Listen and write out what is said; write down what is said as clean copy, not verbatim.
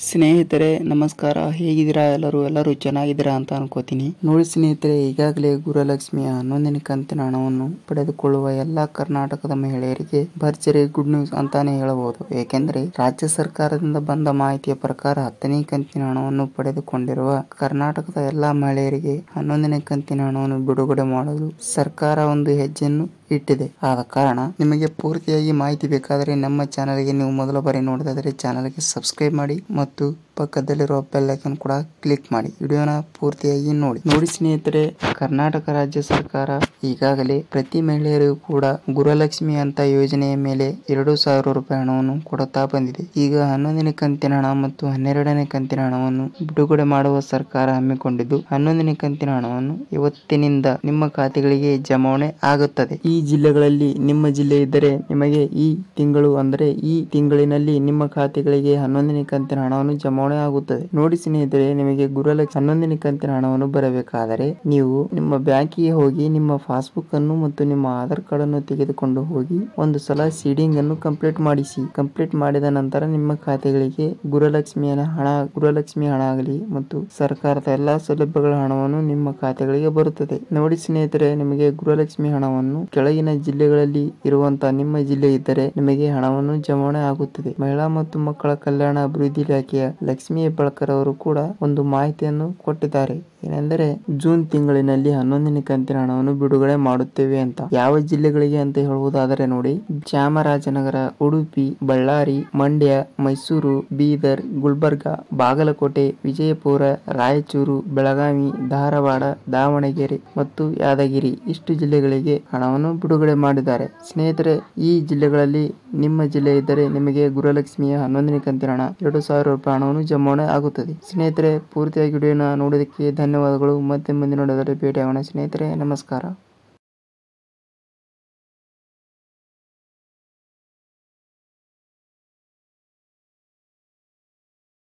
ಸ್ನೇಹಿತರೆ ನಮಸ್ಕಾರ. ಹೇಗಿದ್ದೀರಾ? ಎಲ್ಲರೂ ಚೆನ್ನಾಗಿದ್ದೀರಾ ಅಂತ ಅನ್ಕೋತೀನಿ. ನೋಡಿ ಸ್ನೇಹಿತರೆ, ಈಗಾಗಲೇ ಗೃಹಲಕ್ಷ್ಮಿಯ 11ನೇ ಕಂತಿನ ಹಣವನ್ನು ಪಡೆದುಕೊಳ್ಳುವ ಎಲ್ಲಾ ಕರ್ನಾಟಕದ ಮಹಿಳೆಯರಿಗೆ ಭರ್ಜರಿ ಗುಡ್ ನ್ಯೂಸ್ ಅಂತಾನೆ ಹೇಳಬಹುದು. ಏಕೆಂದರೆ ರಾಜ್ಯ ಸರ್ಕಾರದಿಂದ ಬಂದ ಮಾಹಿತಿಯ ಪ್ರಕಾರ 10ನೇ ಕಂತಿನ ಹಣವನ್ನು ಪಡೆದುಕೊಂಡಿರುವ ಕರ್ನಾಟಕದ ಎಲ್ಲಾ ಮಹಿಳೆಯರಿಗೆ 11ನೇ ಕಂತಿನ ಹಣವನ್ನು ಬಿಡುಗಡೆ ಮಾಡಲು ಸರ್ಕಾರ ಒಂದು ಹೆಜ್ಜೆಯನ್ನು ಇಟ್ಟಿದೆ. ಆದ ಕಾರಣ ನಿಮಗೆ ಪೂರ್ತಿಯಾಗಿ ಮಾಹಿತಿ ಬೇಕಾದರೆ ನಮ್ಮ ಚಾನಲ್ಗೆ ನೀವು ಮೊದಲ ಬಾರಿ ನೋಡಿದರೆ ಚಾನಲ್ಗೆ ಸಬ್ಸ್ಕ್ರೈಬ್ ಮಾಡಿ ಮತ್ತು ಪಕ್ಕದಲ್ಲಿರುವ ಬೆಲ್ ಐಕಾನ್ ಕೂಡ ಕ್ಲಿಕ್ ಮಾಡಿ. ವಿಡಿಯೋನ ಪೂರ್ತಿಯಾಗಿ ನೋಡಿ ಸ್ನೇಹಿತರೆ, ಕರ್ನಾಟಕ ರಾಜ್ಯ ಸರ್ಕಾರ ಈಗಾಗಲೇ ಪ್ರತಿ ಮಹಿಳೆಯರಿಗೂ ಕೂಡ ಗೃಹಲಕ್ಷ್ಮಿ ಅಂತ ಯೋಜನೆಯ ಮೇಲೆ 2,000 ರೂಪಾಯಿ ಹಣವನ್ನು ಕೊಡುತ್ತಾ ಬಂದಿದೆ. ಈಗ 11ನೇ ಕಂತಿನ ಹಣ ಮತ್ತು 12ನೇ ಕಂತಿನ ಹಣವನ್ನು ಬಿಡುಗಡೆ ಮಾಡುವ ಸರ್ಕಾರ ಹಮ್ಮಿಕೊಂಡಿದ್ದು, 11ನೇ ಕಂತಿನ ಹಣವನ್ನು ಇವತ್ತಿನಿಂದ ನಿಮ್ಮ ಖಾತೆಗಳಿಗೆ ಜಮಾವಣೆ ಆಗುತ್ತದೆ. ಈ ಜಿಲ್ಲೆಗಳಲ್ಲಿ ನಿಮ್ಮ ಜಿಲ್ಲೆ ಇದ್ದರೆ ನಿಮಗೆ ಈ ತಿಂಗಳು ಅಂದರೆ ಈ ತಿಂಗಳಿನಲ್ಲಿ ನಿಮ್ಮ ಖಾತೆಗಳಿಗೆ 11ನೇ ಕಂತಿನ ಹಣವನ್ನು ಜಮಾವಣೆ ಆಗುತ್ತದೆ. ನೋಡಿ ಸ್ನೇಹಿತರೆ, ನಿಮಗೆ ಗೃಹಲಕ್ಷ್ಮಿ 11ನೇ ಕಂತಿನ ಹಣವನ್ನು ಬರಬೇಕಾದರೆ ನೀವು ನಿಮ್ಮ ಬ್ಯಾಂಕಿಗೆ ಹೋಗಿ ನಿಮ್ಮ ಪಾಸ್ಬುಕ್ ಅನ್ನು ಮತ್ತು ನಿಮ್ಮ ಆಧಾರ್ ಕಾರ್ಡ್ ಅನ್ನು ತೆಗೆದುಕೊಂಡು ಹೋಗಿ ಒಂದು ಸಲ ಸೀಡಿಂಗ್ ಅನ್ನು ಕಂಪ್ಲೀಟ್ ಮಾಡಿದ ನಂತರ ನಿಮ್ಮ ಖಾತೆಗಳಿಗೆ ಗೃಹಲಕ್ಷ್ಮಿ ಹಣ ಆಗಲಿ ಮತ್ತು ಸರ್ಕಾರದ ಎಲ್ಲಾ ಸೌಲಭ್ಯಗಳ ಹಣವನ್ನು ನಿಮ್ಮ ಖಾತೆಗಳಿಗೆ ಬರುತ್ತದೆ. ನೋಡಿ ಸ್ನೇಹಿತರೆ, ನಿಮಗೆ ಗೃಹಲಕ್ಷ್ಮಿ ಹಣವನ್ನು ಕೆಳಗಿನ ಜಿಲ್ಲೆಗಳಲ್ಲಿ ಇರುವಂತಹ ನಿಮ್ಮ ಜಿಲ್ಲೆ ಇದ್ದರೆ ನಿಮಗೆ ಹಣವನ್ನು ಜಮಾವಣೆ ಆಗುತ್ತದೆ. ಮಹಿಳಾ ಮತ್ತು ಮಕ್ಕಳ ಕಲ್ಯಾಣ ಅಭಿವೃದ್ಧಿ ಇಲಾಖೆಯ ಲಕ್ಷ್ಮೀ ಹೆಬ್ಬಾಳ್ಕರ್ ಅವರು ಕೂಡ ಒಂದು ಮಾಹಿತಿಯನ್ನು ಕೊಟ್ಟಿದ್ದಾರೆ. ಏನೆಂದರೆ ಜೂನ್ ತಿಂಗಳಿನಲ್ಲಿ 11ನೇ ಕಂತಿನ ಹಣವನ್ನು ಬಿಡುಗಡೆ ಮಾಡುತ್ತೇವೆ ಅಂತ. ಯಾವ ಜಿಲ್ಲೆಗಳಿಗೆ ಅಂತ ಹೇಳುವುದಾದರೆ ನೋಡಿ, ಚಾಮರಾಜನಗರ, ಉಡುಪಿ, ಬಳ್ಳಾರಿ, ಮಂಡ್ಯ, ಮೈಸೂರು, ಬೀದರ್, ಗುಲ್ಬರ್ಗ, ಬಾಗಲಕೋಟೆ, ವಿಜಯಪುರ, ರಾಯಚೂರು, ಬೆಳಗಾವಿ, ಧಾರವಾಡ, ದಾವಣಗೆರೆ ಮತ್ತು ಯಾದಗಿರಿ ಇಷ್ಟು ಜಿಲ್ಲೆಗಳಿಗೆ ಹಣವನ್ನು ಬಿಡುಗಡೆ ಮಾಡಿದ್ದಾರೆ. ಸ್ನೇಹಿತರೆ, ಈ ಜಿಲ್ಲೆಗಳಲ್ಲಿ ನಿಮ್ಮ ಜಿಲ್ಲೆ ಇದ್ದರೆ ನಿಮಗೆ ಗೃಹಲಕ್ಷ್ಮಿಯ 11ನೇ ಕಂತಿನ ಹಣ 2,000 ರೂಪಾಯಿ ಹಣವನ್ನು ಜಮಾವಣೆ ಆಗುತ್ತದೆ. ಸ್ನೇಹಿತರೆ, ಪೂರ್ತಿಯಾಗಿ ವಿಡಿಯೋನ ನೋಡೋದಕ್ಕೆ ಧನ್ಯವಾದಗಳು. ಮತ್ತೆ ಮುಂದಿನ ವಿಡಿಯೋದಲ್ಲಿ ಭೇಟಿಯಾಗೋಣ ಸ್ನೇಹಿತರೆ. ನಮಸ್ಕಾರ.